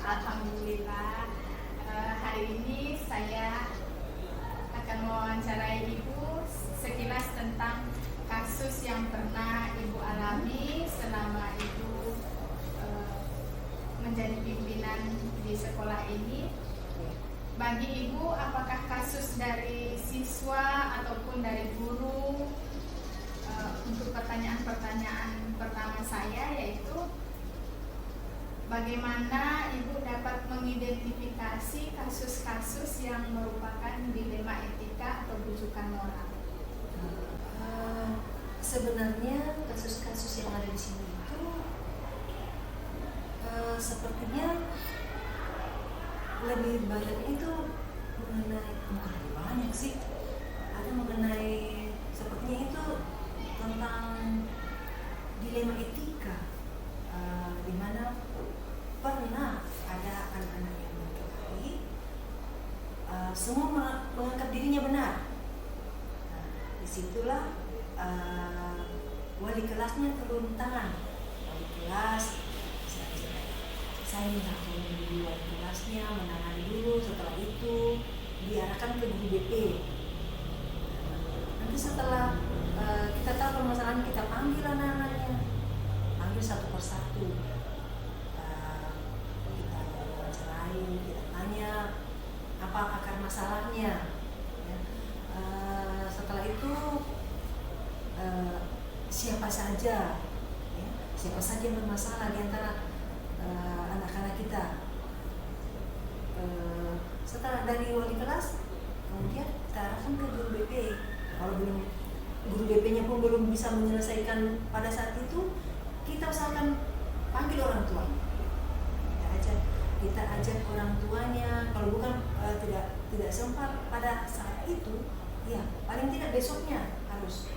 Alhamdulillah. Hari ini saya akan mewawancarai Ibu sekilas tentang kasus yang pernah Ibu alami selama Ibu menjadi pimpinan di sekolah ini. Bagi Ibu, apakah kasus dari siswa ataupun dari guru? Untuk pertanyaan-pertanyaan pertama saya yaitu bagaimana Ibu dapat mengidentifikasi kasus-kasus yang merupakan dilema etika atau rujukan moral? Sebenarnya kasus-kasus yang ada di sini itu sepertinya lebih banyak itu mengenai, bukan lebih banyak sih, ada mengenai sepertinya itu tentang dilema etika, di mana pernah ada anak-anak yang mengetahui semua menganggap dirinya benar. Disitulah wali kelasnya turun tangan. Wali kelas saya minta tolong dulu wali kelasnya menangani dulu, setelah itu diarahkan ke guru BP. Nanti setelah kita tahu permasalahan, kita panggil anak-anaknya, panggil satu persatu, kita wawancarai, kita tanya apa akar masalahnya, ya. Setelah itu siapa saja yang bermasalah di antara anak-anak kita. Setelah dari wali kelas, kemudian kita arahkan ke guru BP. Kalau belum, guru BP-nya pun belum bisa menyelesaikan pada saat itu, kita usahakan panggil orang tuanya. Kita ajak orang tuanya. Kalau bukan tidak sempat pada saat itu, ya paling tidak besoknya harus.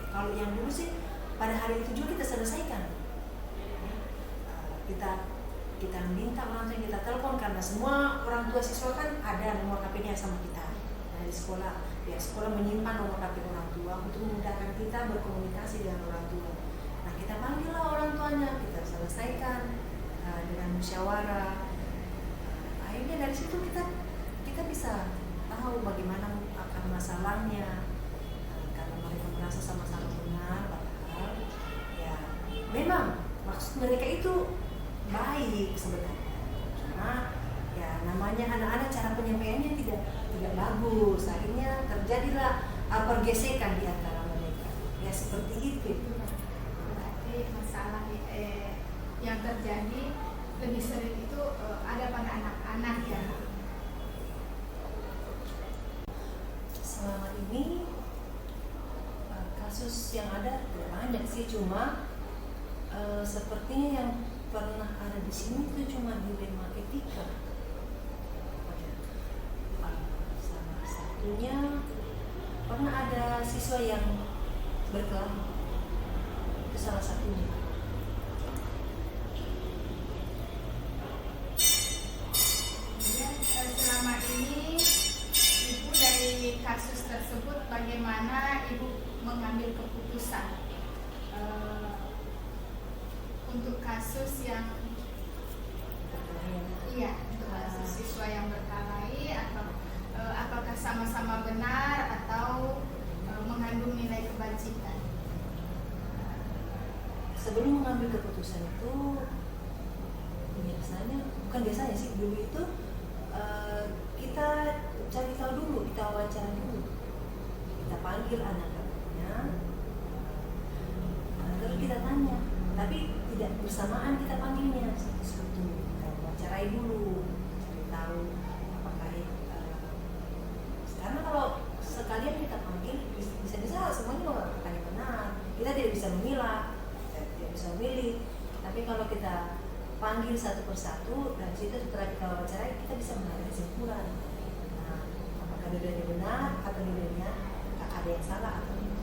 Kalau yang dulu sih pada hari itu juga kita selesaikan. Kita minta orang tua, kita telepon karena semua orang tua siswa kan ada nomor HP-nya sama kita. Nah, di sekolah, pihak sekolah menyimpan nomor HP orang tua untuk memudahkan kita berkomunikasi dengan orang tua. Nah, kita panggillah orang tuanya, kita selesaikan dengan musyawarah. Akhirnya dari situ kita bisa tahu bagaimana akar masalahnya, karena mereka merasa sama-sama benar, padahal ya memang maksud mereka itu baik sebenarnya, cuma ya namanya anak-anak cara penyampaiannya tidak bagus. Akhirnya terjadilah pergesekan di antara mereka. Ya seperti itu. Berarti masalah yang terjadi lebih sering itu ada pada anak-anak ya. Selama ini kasus yang ada tidak banyak sih, cuma sepertinya yang pernah ada di sini itu cuma dilema etika. Salah satunya pernah ada siswa yang berkelahi, itu salah satunya. Kemudian selama ini Ibu dari kasus tersebut bagaimana Ibu mengambil keputusan untuk kasus yang untuk kasus siswa yang berkelahi, atau apakah sama-sama benar atau mengandung nilai kebajikan? Sebelum mengambil keputusan itu biasanya sih dulu itu kita cari tahu dulu, kita wawancara dulu, kita panggil anak-anaknya, lalu kita tanya, tapi tidak bersamaan kita panggilnya, seperti kita wawancarai dulu, cari tahu apakah karena kalau sekalian kita panggil bisa semuanya mengatakan benar, kita tidak bisa memilah, tidak bisa memilih. Tapi kalau kita panggil satu persatu, dan situ setelah kita wawancarai, kita bisa mengambil kesimpulan. Nah, apakah dua-duanya benar atau dua-duanya ada yang salah atau tidak.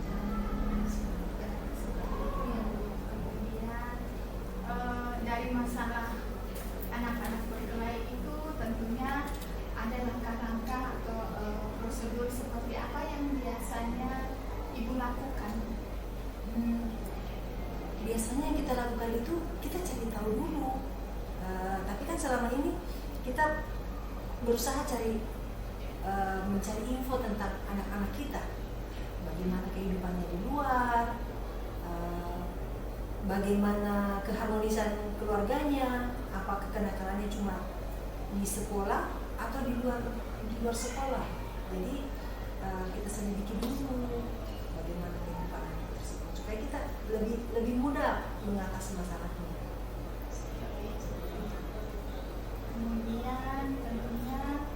Dari masalah anak-anak berkelahi itu tentunya ada langkah-langkah atau prosedur seperti apa yang biasanya Ibu lakukan? Biasanya yang kita lakukan itu kita cari tahu dulu, tapi kan kan selama ini kita berusaha mencari info tentang anak-anak kita, bagaimana kehidupannya di luar, bagaimana keharmonisan keluarganya, apakah kenakalannya cuma di sekolah atau di luar sekolah. Jadi kita selidiki dulu bagaimana kehidupan anak tersebut supaya kita lebih mudah mengatasi masalahnya. Kemudian tentunya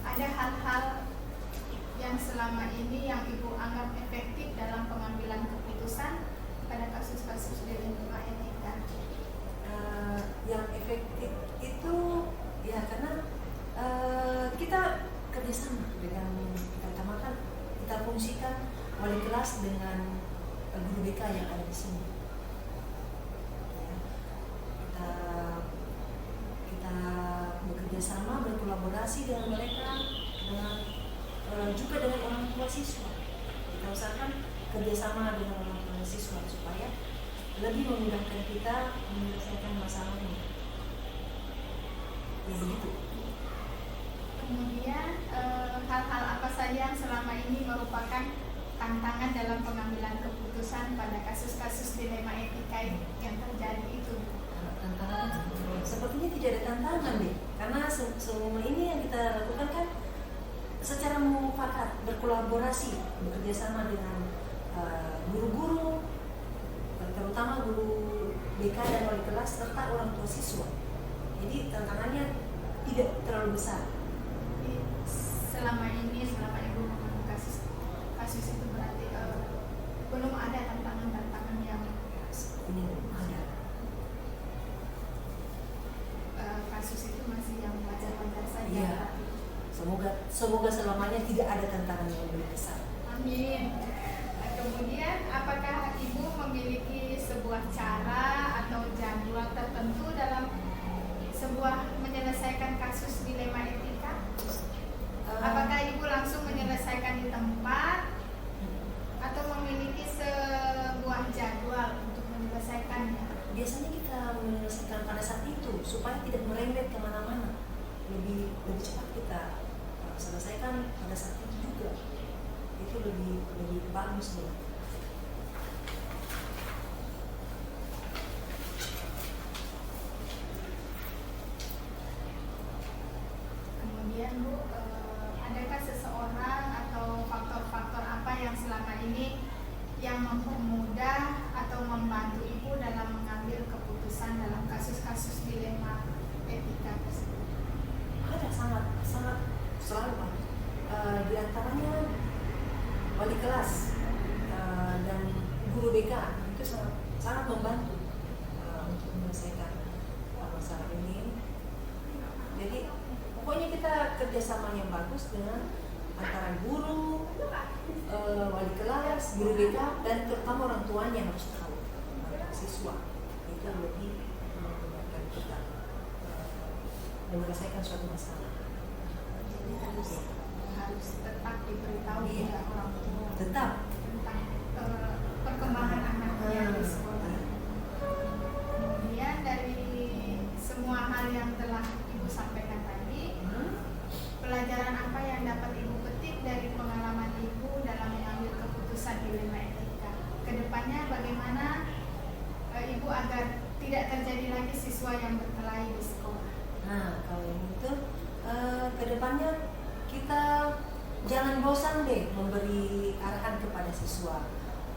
ada hal-hal yang selama ini yang Ibu anggap efektif dalam pengambilan keputusan pada kasus-kasus dilema etika. Yang efektif itu ya karena kita kerjasama dengan kita utamakan, kita fungsikan wali kelas dengan guru BK yang ada di sini. Kita bekerja sama, berkolaborasi dengan mereka, juga dengan orang tua siswa. Kita usahakan kerjasama dengan orang tua siswa supaya lebih memudahkan kita menyelesaikan masalahnya. Ya begitu. Kemudian hal-hal apa saja yang selama ini merupakan tantangan dalam pengambilan keputusan pada kasus-kasus dilema etika yang terjadi itu? Tantangan sepertinya tidak ada tantangan deh, karena semua ini yang kita lakukan kan secara mufakat, berkolaborasi, bekerja sama dengan guru-guru, terutama guru BK dan wali kelas serta orang tua siswa. Jadi tantangannya tidak terlalu besar. Selama Ibu mengalami kasus itu berarti belum ada tantangan yang ini ada. Kasus itu masih yang wajar-wajar saja. Iya. Semoga selamanya tidak ada tantangan yang lebih besar. Amin. Kemudian apakah Ibu memiliki sebuah cara atau jadwal tertentu dalam sebuah menyelesaikan kasus dilema etika? Apakah Ibu langsung menyelesaikan di tempat atau memiliki sebuah jadwal untuk menyelesaikannya? Biasanya kita menyelesaikan pada saat itu supaya tidak merembet kemana-mana. Lebih cepat kita selesaikan pada saat itu juga. Itu lebih bagus nih. Kemudian Bu, adakah seseorang atau faktor-faktor apa yang selama ini yang mempermudah atau membantu Ibu dalam mengambil keputusan dalam kasus-kasus dilema etika tersebut? Ada sangat selalu Pak. Di antaranya wali kelas dan guru BK itu sangat membantu untuk menyelesaikan masalah ini. Jadi pokoknya kita kerjasama yang bagus dengan antara guru, wali kelas, guru BK, dan terutama orang tuanya harus tahu, siswa itu lebih memudahkan kita menyelesaikan suatu masalah. Jadi harus tetap diberitahu juga orang tua Tetap. tentang perkembangan anaknya di sekolah. Kemudian dari semua hal yang telah Ibu sampaikan tadi, pelajaran apa yang dapat Ibu petik dari pengalaman Ibu dalam mengambil keputusan dilema etika? Kedepannya bagaimana Ibu agar tidak terjadi lagi siswa yang berkelahi di sekolah? Nah, kalau yang itu kedepannya kita jangan bosan deh memberi arahan kepada siswa.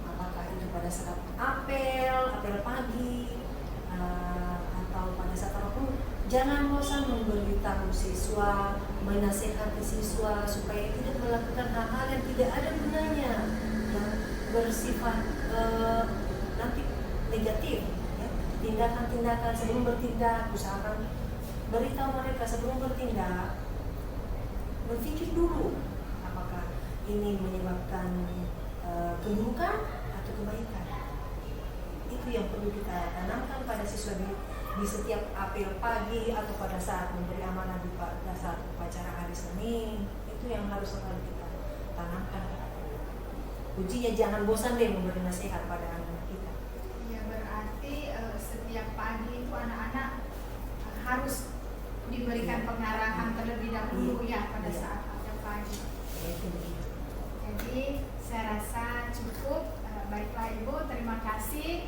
Apakah itu pada saat apel pagi, atau pada saat apapun, jangan bosan memberitahu siswa, menasihati siswa supaya tidak melakukan hal-hal yang tidak ada gunanya, yang bersifat nanti negatif. Ya. Tindakan-tindakan sebelum bertindak, usahakan beritahu mereka sebelum bertindak, berpikir dulu apakah ini menyebabkan keburukan atau kebaikan. Itu yang perlu kita tanamkan pada siswa di setiap apel pagi atau pada saat memberi amanah pada saat upacara hari Senin. Itu yang harus selalu kita tanamkan. Kuncinya jangan bosan deh memberi nasihat pada anak kita. Ya, berarti setiap pagi itu anak-anak harus diberikan pengarahan terlebih dahulu ya pada saat ada pagi. Jadi saya rasa cukup. Baiklah Ibu, terima kasih.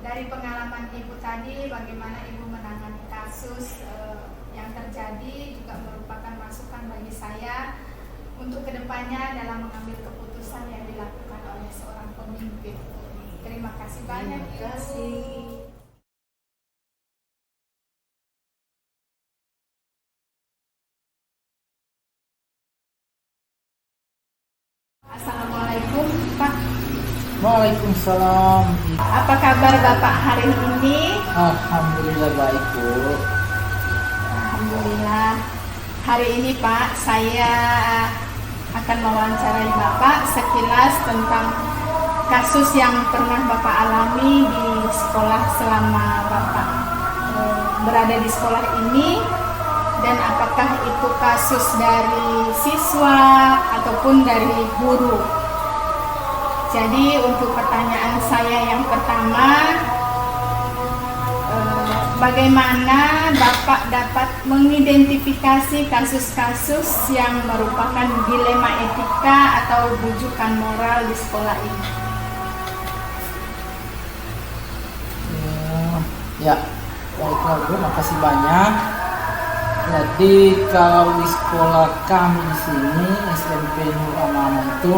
Dari pengalaman Ibu tadi, bagaimana Ibu menangani kasus yang terjadi juga merupakan masukan bagi saya untuk kedepannya dalam mengambil keputusan yang dilakukan oleh seorang pemimpin. Terima kasih banyak. Terima kasih. Assalamualaikum Pak. Waalaikumsalam. Apa kabar Bapak hari ini? Alhamdulillah baik, Bu. Alhamdulillah. Hari ini Pak, saya akan mewawancarai Bapak sekilas tentang kasus yang pernah Bapak alami di sekolah selama Bapak berada di sekolah ini, dan apakah itu kasus dari siswa ataupun dari guru. Jadi untuk pertanyaan saya yang pertama, bagaimana Bapak dapat mengidentifikasi kasus-kasus yang merupakan dilema etika atau rujukan moral di sekolah ini? Ya, baiklah Bu, makasih banyak. Jadi kalau di sekolah kami di sini SMP Nur Amanah itu,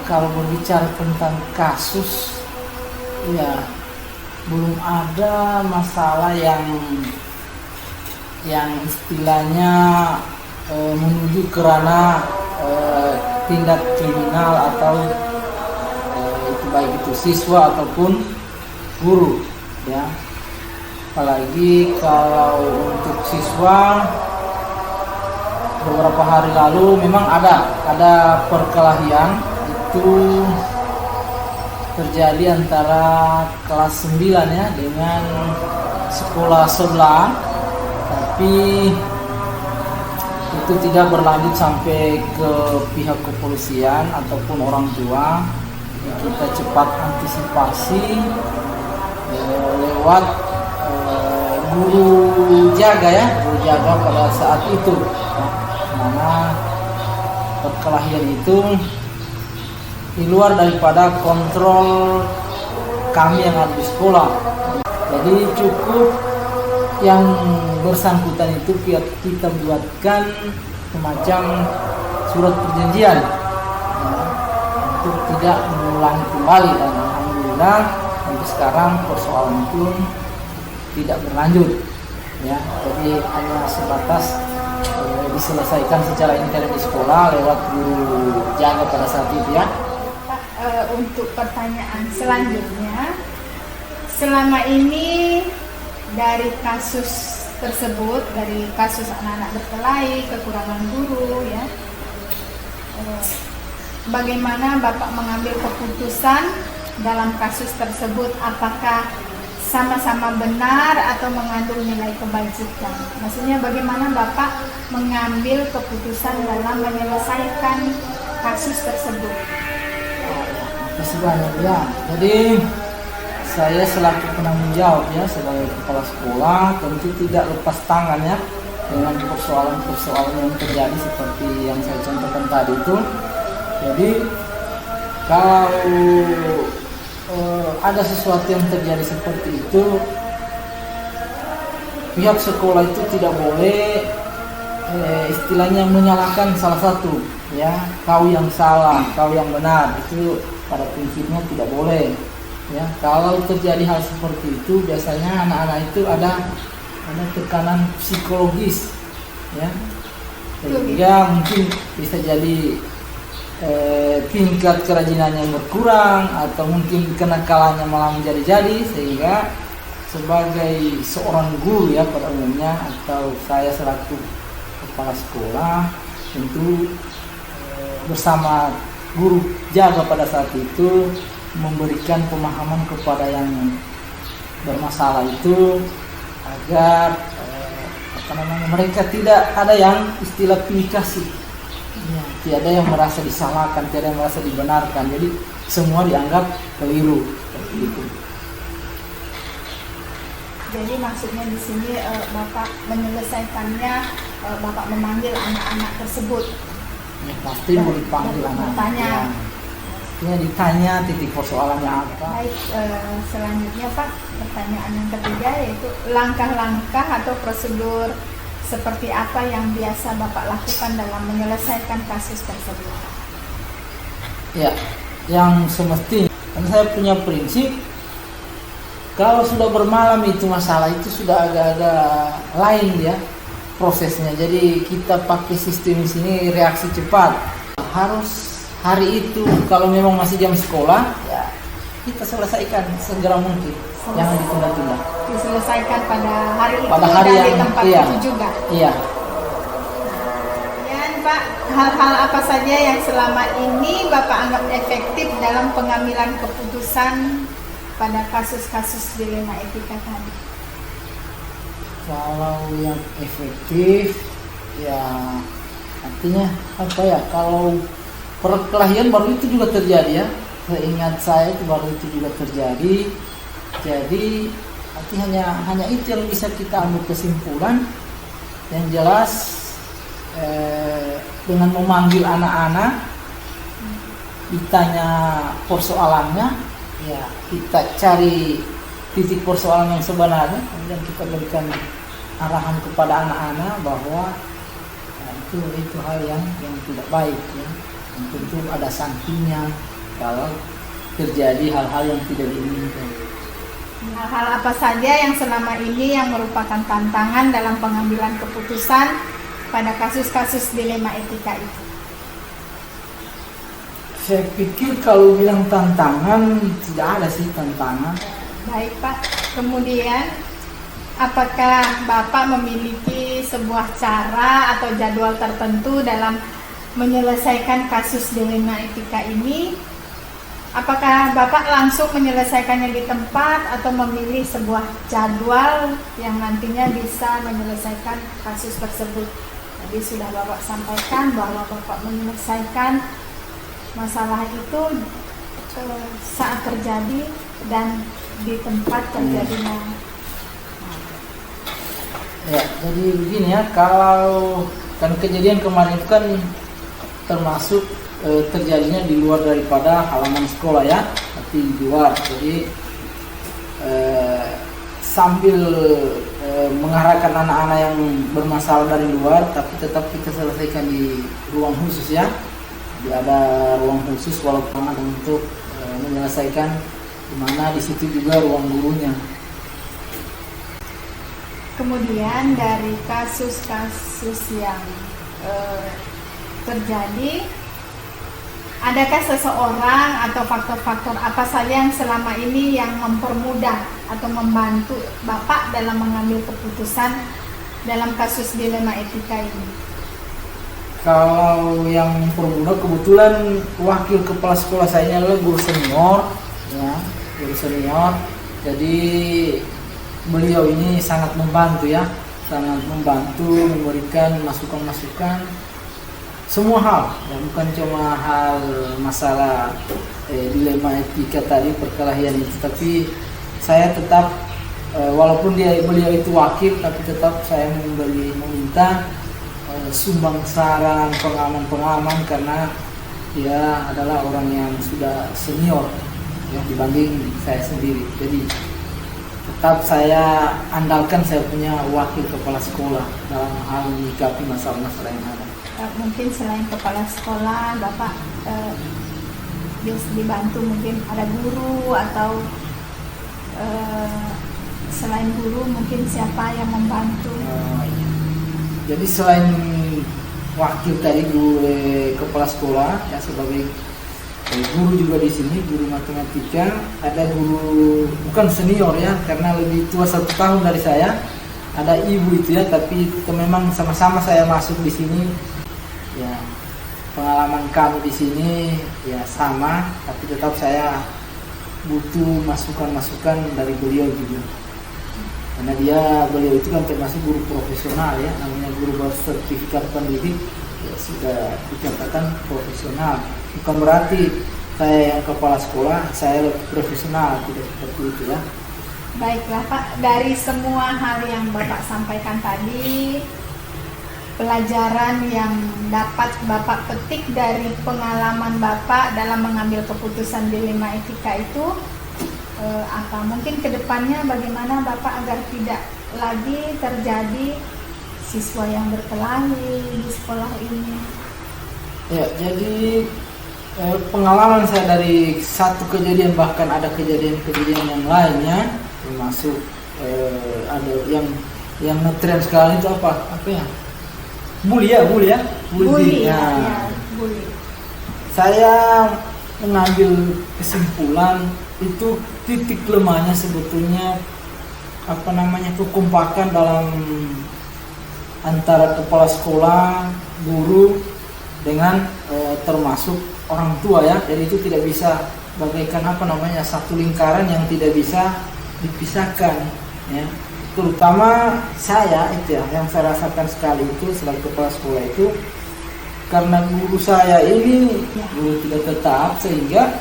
kalau berbicara tentang kasus, ya belum ada masalah yang istilahnya menuju ke ranah tindak kriminal atau itu baik itu siswa ataupun guru, ya. Apalagi kalau untuk siswa, beberapa hari lalu memang ada perkelahian itu terjadi antara kelas 9 ya dengan sekolah sebelah, tapi itu tidak berlanjut sampai ke pihak kepolisian ataupun orang tua. Kita cepat antisipasi lewat guru jaga pada saat itu, mana perkelahian itu di luar daripada kontrol kami yang ada di sekolah. Jadi cukup yang bersangkutan itu kita buatkan semacam surat perjanjian untuk tidak mengulangi kembali, dan alhamdulillah sampai sekarang persoalan itu tidak berlanjut, ya. Jadi hanya sebatas diselesaikan secara intern di sekolah lewat guru jaga pada saat itu, ya. Pak, untuk pertanyaan selanjutnya, selama ini dari kasus tersebut, dari kasus anak-anak berkelahi, kekurangan guru, ya, bagaimana Bapak mengambil keputusan dalam kasus tersebut? Apakah sama-sama benar atau mengandung nilai kebajikan? Maksudnya bagaimana Bapak mengambil keputusan dalam menyelesaikan kasus tersebut? Terima banyak, ya. Jadi saya selaku penanggung jawab, ya, sebagai kepala sekolah tentu tidak lepas tangan, ya, dengan persoalan-persoalan yang terjadi seperti yang saya contohkan tadi itu. Jadi kalau ada sesuatu yang terjadi seperti itu, pihak sekolah itu tidak boleh istilahnya menyalahkan salah satu, ya, kau yang salah, kau yang benar, itu pada prinsipnya tidak boleh, ya. Kalau terjadi hal seperti itu, biasanya anak-anak itu ada tekanan psikologis, ya, sehingga mungkin bisa jadi tingkat kerajinannya berkurang atau mungkin kenakalannya malah menjadi-jadi, sehingga sebagai seorang guru, ya, pada umumnya, atau saya selaku kepala sekolah tentu bersama guru jaga pada saat itu memberikan pemahaman kepada yang bermasalah itu agar mereka tidak ada yang istilah pilih kasih. Ya, tiada yang merasa disalahkan, tiada yang merasa dibenarkan. Jadi semua dianggap keliru. Seperti itu. Jadi maksudnya di sini Bapak menyelesaikannya, Bapak memanggil anak-anak tersebut. Ya, pasti mau dipanggil anak. Bertanya. Ya, ditanya titik persoalannya apa. Baik, selanjutnya Pak, pertanyaan yang ketiga yaitu langkah-langkah atau prosedur seperti apa yang biasa Bapak lakukan dalam menyelesaikan kasus tersebut? Ya, yang semestinya, karena saya punya prinsip, kalau sudah bermalam itu masalah itu sudah agak-agak lain ya prosesnya. Jadi kita pakai sistem di sini reaksi cepat. Harus hari itu kalau memang masih jam sekolah, ya kita selesaikan segera mungkin. Jangan ditunda-tunda. Diselesaikan pada hari itu Pada hari dan di yang tempat iya, itu juga. Iya. Kemudian Pak, hal-hal apa saja yang selama ini Bapak anggap efektif dalam pengambilan keputusan pada kasus-kasus dilema etika tadi? Kalau yang efektif, ya artinya apa ya? Kalau perkelahian baru itu juga terjadi ya. Seingat saya itu baru itu juga terjadi. Jadi nanti hanya itu yang bisa kita ambil kesimpulan. Yang jelas dengan memanggil anak-anak, ditanya persoalannya, ya kita cari titik persoalan yang sebenarnya, kemudian kita berikan arahan kepada anak-anak bahwa itu hal yang tidak baik ya. Dan tentu ada sanksinya kalau terjadi hal-hal yang tidak diinginkan. Hal-hal apa saja yang selama ini yang merupakan tantangan dalam pengambilan keputusan pada kasus-kasus dilema etika itu? Saya pikir kalau bilang tantangan, tidak ada sih tantangan. Baik Pak, kemudian apakah Bapak memiliki sebuah cara atau jadwal tertentu dalam menyelesaikan kasus dilema etika ini? Apakah Bapak langsung menyelesaikannya di tempat atau memilih sebuah jadwal yang nantinya bisa menyelesaikan kasus tersebut? Tadi sudah Bapak sampaikan bahwa Bapak menyelesaikan masalah itu saat terjadi dan di tempat terjadinya. Ya, jadi begini ya, kalau kan kejadian kemarin itu kan termasuk terjadinya di luar daripada halaman sekolah ya, tapi di luar. Jadi sambil mengarahkan anak-anak yang bermasalah dari luar, tapi tetap kita selesaikan di ruang khusus ya. Jadi ada ruang khusus walaupun ada untuk menyelesaikan, di mana di situ juga ruang gurunya. Kemudian dari kasus-kasus yang terjadi, adakah seseorang atau faktor-faktor apa saja yang selama ini yang mempermudah atau membantu Bapak dalam mengambil keputusan dalam kasus dilema etika ini? Kalau yang mempermudah, kebetulan wakil kepala sekolah saya adalah guru senior ya, guru senior. Jadi beliau ini sangat membantu ya, sangat membantu, memberikan masukan-masukan semua hal ya, bukan cuma hal masalah dilema etika tadi, perkelahian itu, tapi saya tetap walaupun beliau itu wakil, tapi tetap saya meminta sumbang saran, pengalaman karena dia adalah orang yang sudah senior ya dibanding saya sendiri. Jadi tetap saya andalkan saya punya wakil kepala sekolah dalam hal menyikapi masalah-masalah yang ada. Mungkin selain kepala sekolah, Bapak dibantu mungkin ada guru atau selain guru mungkin siapa yang membantu? Iya. Jadi selain wakil tadi guru kepala sekolah ya, sebagai guru juga di sini, guru matematika, ada guru bukan senior ya, karena lebih tua 1 tahun dari saya, ada ibu itu ya, tapi itu memang sama-sama saya masuk di sini ya, pengalaman kami di sini ya sama, tapi tetap saya butuh masukan-masukan dari beliau juga, karena beliau itu kan termasuk guru profesional ya, namanya guru bersertifikat pendidik ya, sudah dikatakan profesional. Bukan berarti saya yang kepala sekolah saya lebih profesional, tidak seperti itu ya. Baiklah Pak, dari semua hal yang Bapak sampaikan tadi, pelajaran yang dapat Bapak petik dari pengalaman Bapak dalam mengambil keputusan dilema etika itu apa? Mungkin kedepannya bagaimana Bapak agar tidak lagi terjadi siswa yang berkelahi di sekolah ini? Ya, jadi pengalaman saya dari satu kejadian, bahkan ada kejadian-kejadian yang lainnya, termasuk ada yang ngetren sekarang itu apa ya? Bully. Bully. Saya mengambil kesimpulan itu titik lemahnya sebetulnya kekompakan dalam antara kepala sekolah, guru dengan termasuk orang tua ya. Jadi itu tidak bisa bagaikan satu lingkaran yang tidak bisa dipisahkan ya. Terutama saya itu ya, yang saya rasakan sekali itu selaku kepala sekolah itu, karena guru saya ini guru tidak tetap, sehingga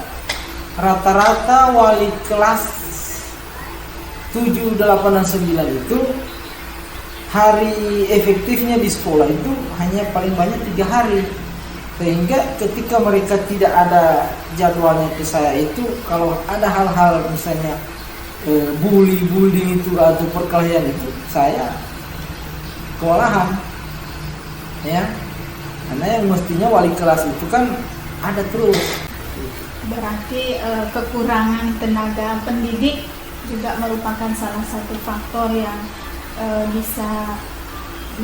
rata-rata wali kelas 7, 8, dan 9 itu hari efektifnya di sekolah itu hanya paling banyak 3 hari. Sehingga ketika mereka tidak ada jadwalnya ke saya itu, kalau ada hal-hal misalnya bully itu atau perkelahian itu, saya kewalahan ya, karena yang mestinya wali kelas itu kan ada terus. Berarti kekurangan tenaga pendidik juga merupakan salah satu faktor yang bisa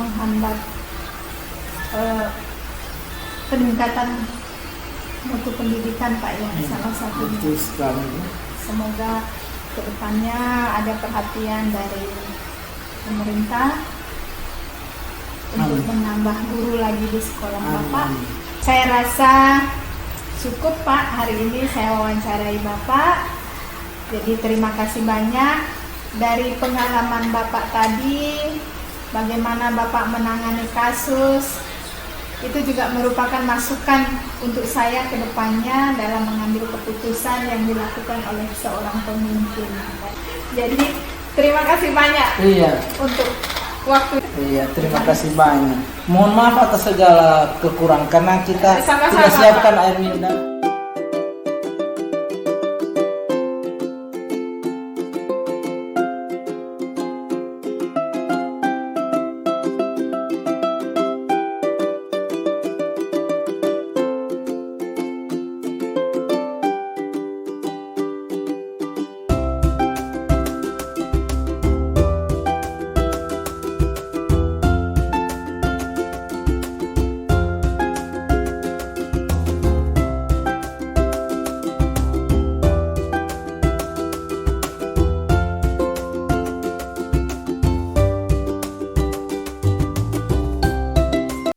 menghambat peningkatan mutu pendidikan Pak ya, salah satunya. Betul sekali. Semoga kedepannya ada perhatian dari pemerintah untuk menambah guru lagi di sekolah Bapak. Saya rasa cukup Pak, hari ini saya wawancarai Bapak. Jadi terima kasih banyak dari pengalaman Bapak tadi, bagaimana Bapak menangani kasus. Itu juga merupakan masukan untuk saya ke depannya dalam mengambil keputusan yang dilakukan oleh seorang pemimpin. Jadi terima kasih banyak untuk waktu. Iya, terima kasih banyak. Mohon maaf atas segala kekurangan karena kita Sama-sama, tidak siapkan air minum.